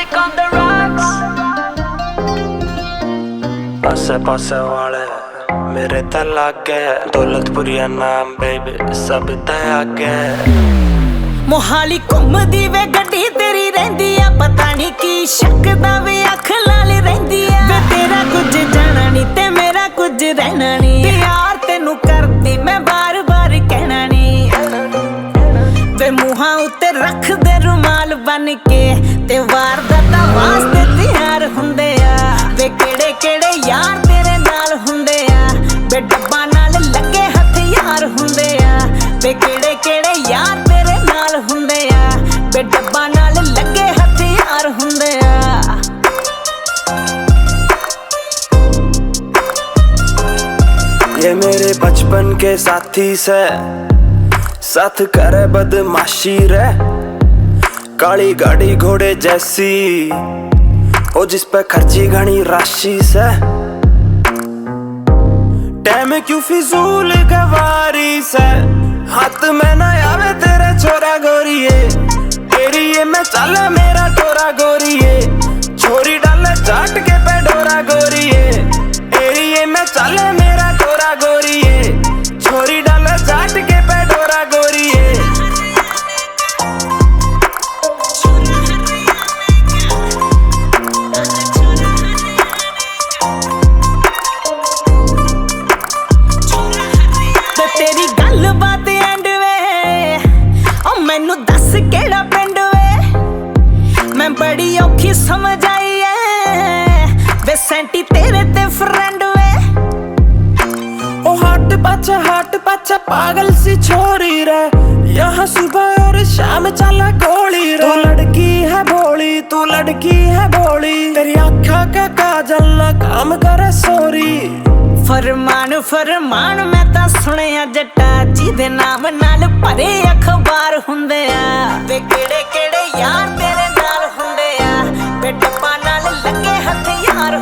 Malik on the rocks. आसे पासे वाले मेरे ते लागे, दौलतपुरिया नाम बेबी सब ते आगे। मोहाली घुमदी वे गड्डी तेरी रहिंदी आ, पता नहीं की शक दा वे अख लाल रहिंदी आ। वे तेरा कुछ जाना नहीं ते मेरा कुछ रहना नहीं, ते यार तेनू करदी मैं बार बार कहना नहीं। वे मुहां उत्ते रख दे रुमाल बन के, ते वारदातां वास्ते तैयार हुंदे आ। वे केड़े केड़े यार तेरे नाल हुंदे आ, वे डब्बा नाल लगे हथियार हुंदे आ। वे केड़े केड़े यार तेरे नाल हुंदे आ, वे डब्बा नाल लगे हथियार हुंदे आ। ये मेरे बचपन के साथी से साथ करे बदमाशी रे, काली गाड़ी घोड़े जैसी ओ जिस पे खर्ची घनी राशि से। टाइम क्यों फिजूल गवारी से, हाथ में ना आवे तेरे छोरा गोरिये। तेरी ये मैं चले मेरा टोरा गोरिये, छोरी डाले चाट के पे डोरा गोरिये। तेरी ये मैं चले मेरा टोरा गोरिये, छोरी डाले चाट के पे डोरा गोरिये। तेरी गल बात एंड वे ओ मैनू दस केड़ा पिंड वे, मैं बड़ी औखी समझ आई है वे सेंटी तेरे ते फ्रेंड वे। ओ हाट पाछा पागल सी छोरी रे, यहाँ सुबह और शाम चला गोली रे। तू लड़की है भोली, तू लड़की है भोली, तेरी आँखों का काजल ना काम करे सोरी। फरमान फरमान मैं तां सुनिया जट्टा, जिदे नाम नाल भरे अखबार हुंदे आ। वे केड़े केड़े यार तेरे नाल हुंदे आ, वे डब्बा नाल लगे हथियार।